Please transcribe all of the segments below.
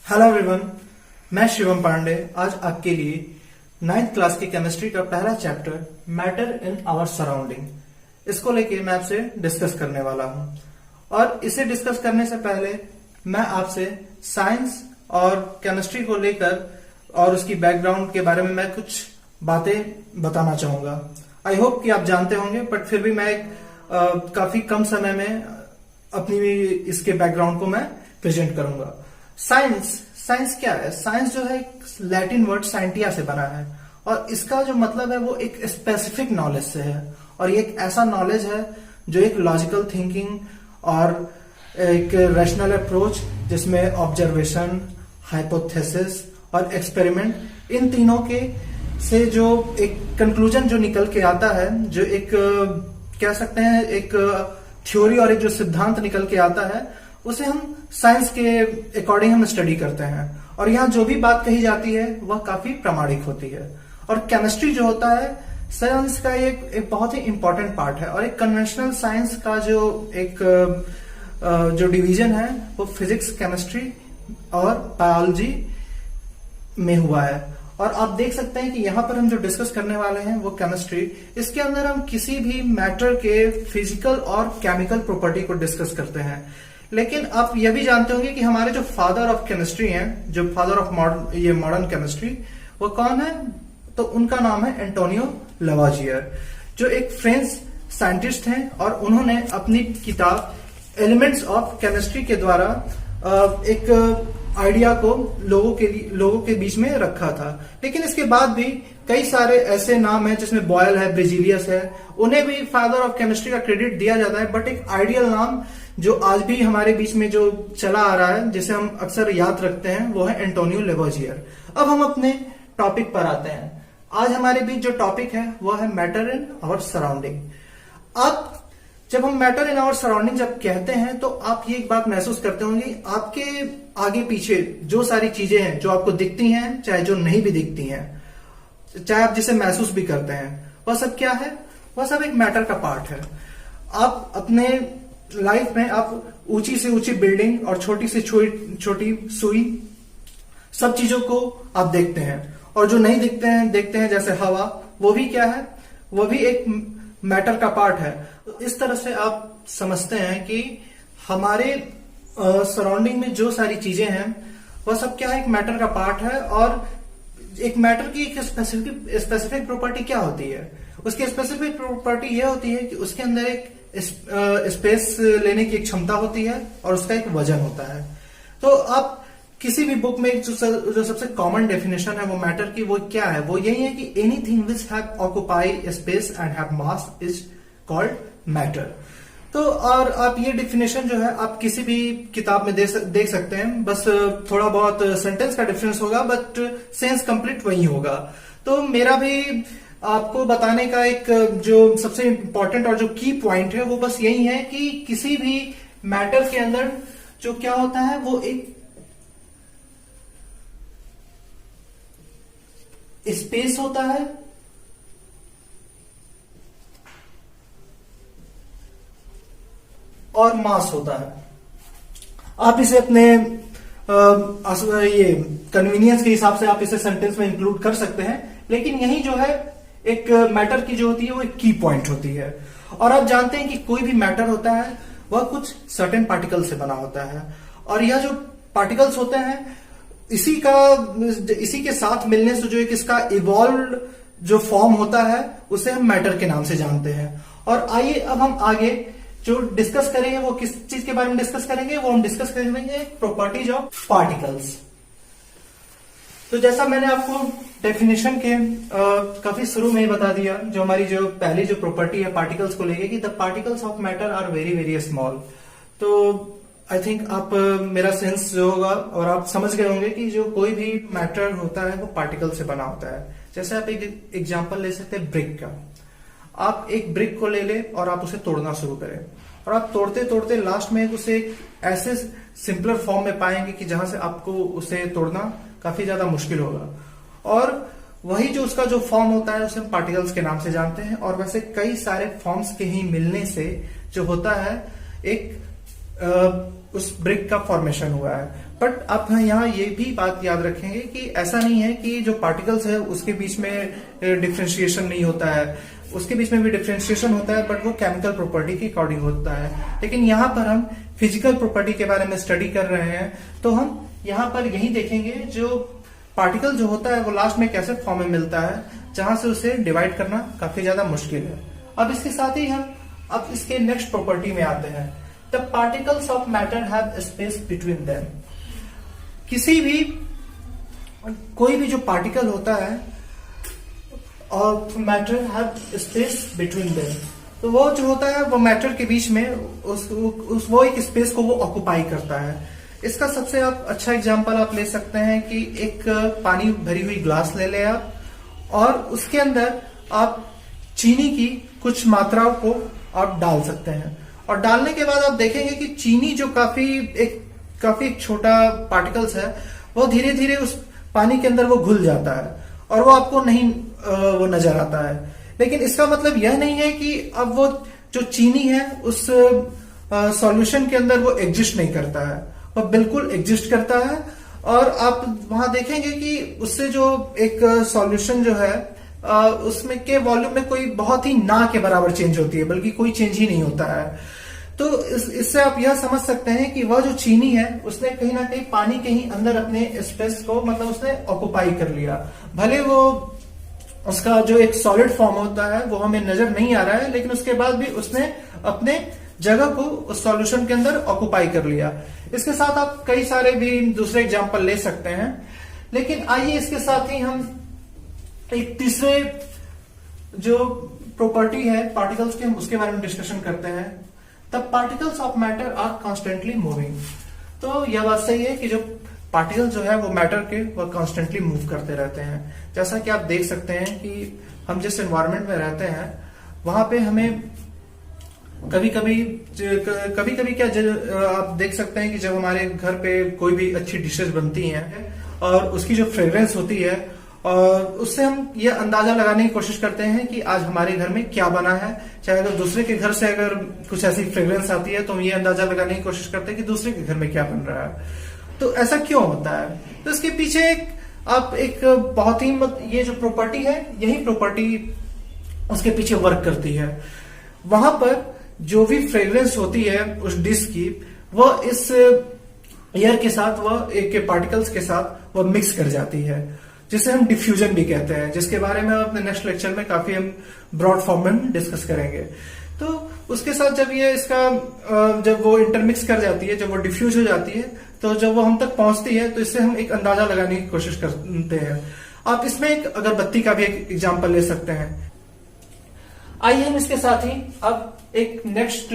Hello everyone, मैं शिवम पांडे आज आपके लिए 9th क्लास की केमिस्ट्री का पहला chapter matter in our surrounding इसको लेके मैं आपसे डिस्कस करने वाला हूं। और इसे डिस्कस करने से पहले मैं आपसे साइंस और केमिस्ट्री को लेकर और उसकी बैकग्राउंड के बारे में मैं कुछ बातें बताना चाहूंगा। आई होप कि आप जानते होंगे, बट फिर भी मैं काफी कम समय में अपनी इसके बैकग्राउंड को मैं प्रेजेंट करूंगा। साइंस क्या है? साइंस जो है एक लैटिन वर्ड साइंटिया से बना है और इसका जो मतलब है वो एक स्पेसिफिक नॉलेज से है। और ये एक ऐसा नॉलेज है जो एक लॉजिकल थिंकिंग और एक रैशनल अप्रोच जिसमें ऑब्जर्वेशन, हाइपोथेसिस और एक्सपेरिमेंट, इन तीनों के से जो एक कंक्लूजन जो निकल के आता है, जो एक कह सकते हैं एक थ्योरी और एक जो सिद्धांत निकल के आता है, उसे हम साइंस के अकॉर्डिंग हम स्टडी करते हैं। और यहाँ जो भी बात कही जाती है वह काफी प्रामाणिक होती है। और केमिस्ट्री जो होता है साइंस का एक बहुत ही इंपॉर्टेंट पार्ट है। और एक कन्वेंशनल साइंस का जो डिवीजन है वो फिजिक्स, केमिस्ट्री और बायोलॉजी में हुआ है। और आप देख सकते हैं कि यहाँ पर हम जो डिस्कस करने वाले हैं वो केमिस्ट्री, इसके अंदर हम किसी भी मैटर के फिजिकल और केमिकल प्रॉपर्टी को डिस्कस करते हैं। लेकिन आप यह भी जानते होंगे कि हमारे जो फादर ऑफ केमिस्ट्री हैं, जो फादर ऑफ मॉडर्न केमिस्ट्री, वो कौन है? तो उनका नाम है एंटोनियो लवाजियर, जो एक फ्रेंच साइंटिस्ट हैं। और उन्होंने अपनी किताब एलिमेंट्स ऑफ केमिस्ट्री के द्वारा एक आइडिया को लोगों के बीच में रखा था। लेकिन इसके बाद भी कई सारे ऐसे नाम हैं जिसमें बॉयल है, ब्रिजिलियस है, उन्हें भी फादर ऑफ केमिस्ट्री का क्रेडिट दिया जाता है। बट एक आइडियल नाम जो आज भी हमारे बीच में जो चला आ रहा है, जिसे हम अक्सर याद रखते हैं, वो है एंटोनियो लवाजियर। अब हम अपने टॉपिक पर आते हैं। आज हमारे बीच जो टॉपिक है वो है मैटर इन आवर सराउंडिंग। आप जब हम मैटर इन आवर सराउंडिंग जब कहते हैं तो आप ये एक बात महसूस करते होंगे, आपके आगे पीछे जो सारी चीजें हैं जो आपको दिखती हैं, चाहे जो नहीं भी दिखती हैं, चाहे आप जिसे महसूस भी करते हैं, वह सब क्या है? वह सब एक मैटर का पार्ट है। आप अपने लाइफ में आप ऊंची से ऊंची बिल्डिंग और छोटी से छोटी सुई, सब चीजों को आप देखते हैं। और जो नहीं देखते हैं जैसे हवा, वो भी क्या है? वो भी एक मैटर का पार्ट है। तो इस तरह से आप समझते हैं कि हमारे सराउंडिंग में जो सारी चीजें हैं वह सब क्या है? एक मैटर का पार्ट है। और एक मैटर की एक स्पेसिफिक प्रॉपर्टी क्या होती है? उसकी स्पेसिफिक प्रॉपर्टी यह होती है कि उसके अंदर एक स्पेस लेने की एक क्षमता होती है और उसका एक वजन होता है। तो आप किसी भी बुक में जो सबसे कॉमन डेफिनेशन है वो मैटर की, वो क्या है? वो यही है कि anything which have occupy space and have mass is called matter. तो और आप ये डेफिनेशन जो है आप किसी भी किताब में देख सकते हैं। बस थोड़ा बहुत सेंटेंस का डिफरेंस होगा, बट सेंस कंप्लीट वही होगा। तो मेरा भी आपको बताने का एक जो सबसे इंपॉर्टेंट और जो की पॉइंट है वो बस यही है कि किसी भी मैटर के अंदर जो क्या होता है वो एक स्पेस होता है और मास होता है। आप इसे अपने ये कन्वीनियंस के हिसाब से आप इसे सेंटेंस में इंक्लूड कर सकते हैं। लेकिन यही जो है एक मैटर की जो होती है वो एक की पॉइंट होती है। और आप जानते हैं कि कोई भी मैटर होता है वह कुछ सर्टेन पार्टिकल से बना होता है। और यह जो पार्टिकल्स होते हैं इसी के साथ मिलने से जो एक इसका इवॉल्व जो फॉर्म होता है उसे हम मैटर के नाम से जानते हैं। और आइए अब हम आगे जो डिस्कस करेंगे वो किस चीज के बारे में डिस्कस करेंगे? वो हम डिस्कस करेंगे प्रॉपर्टीज ऑफ पार्टिकल्स। तो जैसा मैंने आपको डेफिनेशन के काफी शुरू में ही बता दिया, जो हमारी जो पहली जो प्रॉपर्टी है पार्टिकल्स को लेके, कि the particles of matter are very very small. तो आई थिंक आप मेरा सेंस जो होगा और आप समझ गए होंगे कि जो कोई भी मैटर होता है वो पार्टिकल से बना होता है। जैसे आप एक एग्जांपल ले सकते हैं ब्रिक का। आप एक ब्रिक को ले ले और आप उसे तोड़ना शुरू करें, और आप तोड़ते तोड़ते लास्ट में उसे ऐसे सिंपलर फॉर्म में पाएंगे कि जहां से आपको उसे तोड़ना काफी ज्यादा मुश्किल होगा। और वही जो उसका जो फॉर्म होता है उसे हम पार्टिकल्स के नाम से जानते हैं। और वैसे कई सारे फॉर्म्स के ही मिलने से जो होता है एक उस ब्रिक का फॉर्मेशन हुआ है। बट आप यहाँ ये भी बात याद रखेंगे कि ऐसा नहीं है कि जो पार्टिकल्स है उसके बीच में डिफ्रेंशिएशन नहीं होता है, उसके बीच में भी डिफ्रेंशिएशन होता है, बट वो केमिकल प्रॉपर्टी के अकॉर्डिंग होता है। लेकिन यहाँ पर हम फिजिकल प्रॉपर्टी के बारे में स्टडी कर रहे हैं, तो हम यहाँ पर यही देखेंगे जो पार्टिकल जो होता है वो लास्ट में कैसे फॉर्म में मिलता है, जहां से उसे डिवाइड करना काफी ज्यादा मुश्किल है। अब इसके साथ ही हम अब इसके नेक्स्ट प्रॉपर्टी में आते हैं। The particles of matter have space between them. किसी भी कोई भी जो पार्टिकल होता है और matter have space between them, तो वो जो होता है वो मैटर के बीच में वो एक स्पेस को वो ऑक्युपाई करता है। इसका सबसे आप अच्छा एग्जांपल आप ले सकते हैं कि एक पानी भरी हुई ग्लास ले ले आप, और उसके अंदर आप चीनी की कुछ मात्राओं को आप डाल सकते हैं, और डालने के बाद आप देखेंगे कि चीनी जो काफी छोटा पार्टिकल्स है वो धीरे धीरे उस पानी के अंदर वो घुल जाता है और वो आपको नहीं वो नजर आता है। लेकिन इसका मतलब यह नहीं है कि अब वो जो चीनी है उस सॉल्यूशन के अंदर वो एग्जिस्ट नहीं करता है, वो बिल्कुल एग्जिस्ट करता है। और आप वहां देखेंगे कि उससे जो एक सॉल्यूशन जो है उसमें के वॉल्यूम में कोई बहुत ही ना के बराबर चेंज होती है, बल्कि कोई चेंज ही नहीं होता है। तो इससे आप यह समझ सकते हैं कि वह जो चीनी है उसने कहीं ना कहीं पानी के ही अंदर अपने स्पेस को मतलब उसने ऑक्युपाई कर लिया। भले वो उसका जो एक सॉलिड फॉर्म होता है वो हमें नजर नहीं आ रहा है, लेकिन उसके बाद भी उसने अपने जगह को उस सॉल्यूशन के अंदर ऑक्युपाई कर लिया। इसके साथ आप कई सारे भी दूसरे एग्जांपल ले सकते हैं, लेकिन आइए इसके साथ ही हम एक तीसरे जो प्रॉपर्टी है पार्टिकल्स के, हम उसके बारे में डिस्कशन करते हैं। The particles of matter are constantly moving. तो यह बात सही है कि जो पार्टिकल जो है वो मैटर के वो कॉन्स्टेंटली मूव करते रहते हैं। जैसा कि आप देख सकते हैं कि हम जिस एनवायरमेंट में रहते हैं वहां पे हमें कभी कभी क्या आप देख सकते हैं कि जब हमारे घर पे कोई भी अच्छी डिशेज बनती हैं और उसकी जो फ्रेग्रेंस होती है, और उससे हम ये अंदाजा लगाने की कोशिश करते हैं कि आज हमारे घर में क्या बना है। चाहे अगर दूसरे के घर से अगर कुछ ऐसी फ्रेग्रेंस आती है तो हम ये अंदाजा लगाने की कोशिश करते हैं कि दूसरे के घर में क्या बन रहा है। तो ऐसा क्यों होता है? तो इसके पीछे एक बहुत ही ये जो प्रॉपर्टी है, यही प्रॉपर्टी उसके पीछे वर्क करती है। वहां पर जो भी फ्रेग्रेंस होती है उस डिश की, वह इस एयर के साथ, वह एक पार्टिकल्स के साथ वह मिक्स कर जाती है, जिसे हम डिफ्यूजन भी कहते हैं, जिसके बारे में अपने नेक्स्ट लेक्चर में काफी हम ब्रॉड फॉर्म में डिस्कस करेंगे। तो उसके साथ जब वो इंटरमिक्स कर जाती है, जब वो डिफ्यूज हो जाती है, तो जब वो हम तक पहुंचती है तो इससे हम एक अंदाजा लगाने की कोशिश करते हैं। आप इसमें एक अगरबत्ती का भी एक एग्जाम्पल ले सकते हैं। आइए हम इसके साथ ही अब एक नेक्स्ट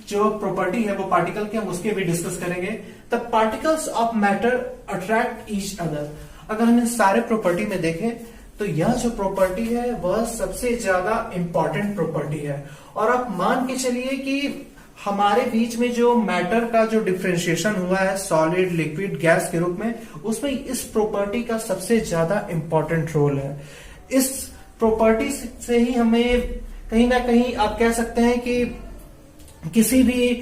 जो प्रॉपर्टी है वो पार्टिकल के, हम उसके भी डिस्कस करेंगे। The particles of matter attract each other. अगर हम इन सारे प्रॉपर्टी में देखें तो यह जो प्रॉपर्टी है वह सबसे ज्यादा इंपॉर्टेंट प्रॉपर्टी है। और आप मान के चलिए कि हमारे बीच में जो मैटर का जो डिफरेंशिएशन हुआ है सॉलिड, लिक्विड, गैस के रूप में, उसमें इस प्रॉपर्टी का सबसे ज्यादा इंपॉर्टेंट रोल है। इस प्रॉपर्टी से ही हमें कहीं ना कहीं आप कह सकते हैं कि किसी भी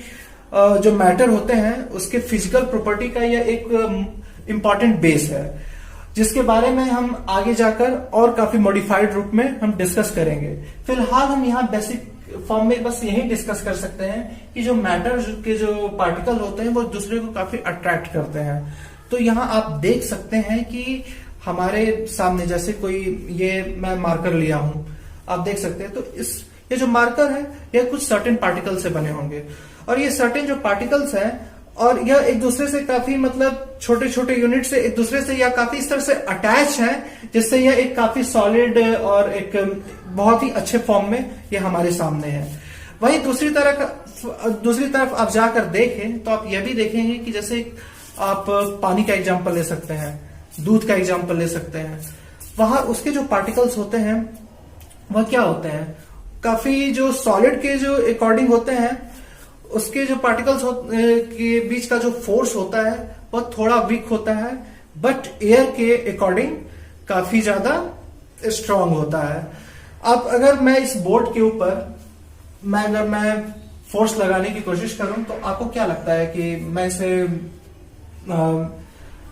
जो मैटर होते हैं उसके फिजिकल प्रॉपर्टी का यह एक इंपॉर्टेंट बेस है, जिसके बारे में हम आगे जाकर और काफी मॉडिफाइड रूप में हम डिस्कस करेंगे। फिलहाल हम यहाँ बेसिक फॉर्म में बस यही डिस्कस कर सकते हैं कि जो मैटर के जो पार्टिकल होते हैं वो दूसरे को काफी अट्रैक्ट करते हैं। तो यहाँ आप देख सकते हैं कि हमारे सामने जैसे कोई ये मैं मार्कर लिया हूं, आप देख सकते हैं। तो ये जो मार्कर है ये कुछ सर्टेन पार्टिकल से बने होंगे, और ये सर्टेन जो पार्टिकल्स हैं और यह एक दूसरे से काफी मतलब छोटे छोटे यूनिट से एक दूसरे से या काफी इस तरह से अटैच है, जिससे यह एक काफी सॉलिड और एक बहुत ही अच्छे फॉर्म में यह हमारे सामने है। वहीं दूसरी तरफ आप जाकर देखें तो आप यह भी देखेंगे कि जैसे आप पानी का एग्जाम्पल ले सकते हैं, दूध का एग्जाम्पल ले सकते हैं। वहां उसके जो पार्टिकल्स होते हैं वह क्या होते हैं, काफी जो सॉलिड के जो अकॉर्डिंग होते हैं, उसके जो पार्टिकल्स के बीच का जो फोर्स होता है वह थोड़ा वीक होता है, बट एयर के अकॉर्डिंग काफी ज्यादा स्ट्रांग होता है। अब अगर मैं इस बोर्ड के ऊपर मैं फोर्स लगाने की कोशिश करूं तो आपको क्या लगता है कि मैं इसे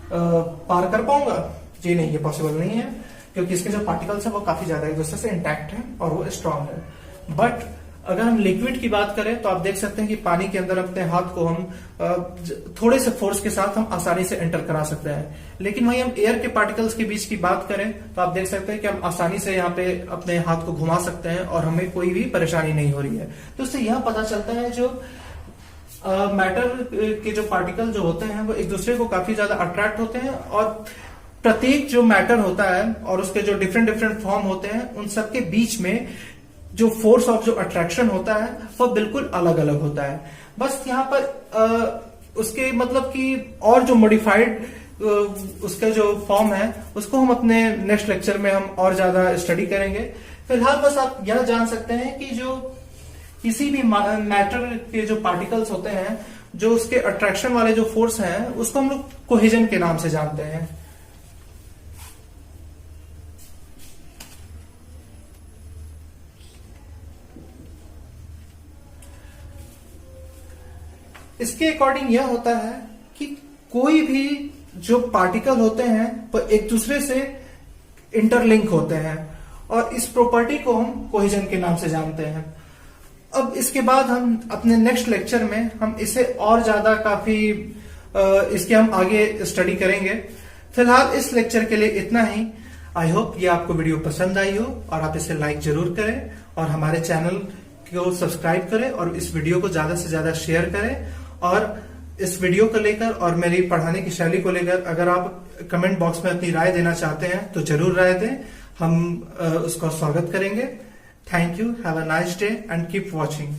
पार कर पाऊंगा? जी नहीं, ये पॉसिबल नहीं है, क्योंकि इसके जो पार्टिकल्स है वो काफी ज्यादा एक दूसरे से इंटैक्ट है और वो स्ट्रांग है। बट अगर हम लिक्विड की बात करें तो आप देख सकते हैं कि पानी के अंदर अपने हाथ को हम थोड़े से फोर्स के साथ हम आसानी से एंटर करा सकते हैं, लेकिन वहीं हम एयर के पार्टिकल्स के बीच की बात करें तो आप देख सकते हैं कि हम आसानी से यहाँ पे अपने हाथ को घुमा सकते हैं और हमें कोई भी परेशानी नहीं हो रही है। तो इससे यह पता चलता है जो मैटर के जो पार्टिकल जो होते हैं वो एक दूसरे को काफी ज्यादा अट्रैक्ट होते हैं, और प्रत्येक जो मैटर होता है और उसके जो डिफरेंट डिफरेंट फॉर्म होते हैं उन सबके बीच में जो फोर्स ऑफ जो अट्रैक्शन होता है वो बिल्कुल अलग अलग होता है। बस यहाँ पर उसके मतलब कि और जो मॉडिफाइड उसका जो फॉर्म है उसको हम अपने नेक्स्ट लेक्चर में हम और ज्यादा स्टडी करेंगे। फिलहाल बस आप यह जान सकते हैं कि जो किसी भी मैटर के जो पार्टिकल्स होते हैं, जो उसके अट्रैक्शन वाले जो फोर्स हैं, उसको हम लोग कोहेजन के नाम से जानते हैं। इसके अकॉर्डिंग यह होता है कि कोई भी जो पार्टिकल होते हैं वो एक दूसरे से इंटरलिंक होते हैं, और इस प्रॉपर्टी को हम कोहेजन के नाम से जानते हैं। अब इसके बाद हम अपने नेक्स्ट लेक्चर में हम इसे और ज्यादा काफी इसके हम आगे स्टडी करेंगे। फिलहाल इस लेक्चर के लिए इतना ही। आई होप ये आपको वीडियो पसंद आई हो और आप इसे लाइक जरूर करें और हमारे चैनल को सब्सक्राइब करें और इस वीडियो को ज्यादा से ज्यादा शेयर करें। और इस वीडियो को लेकर और मेरी पढ़ाने की शैली को लेकर अगर आप कमेंट बॉक्स में अपनी राय देना चाहते हैं तो जरूर राय दें, हम उसका स्वागत करेंगे। Thank you. Have a nice day and keep watching.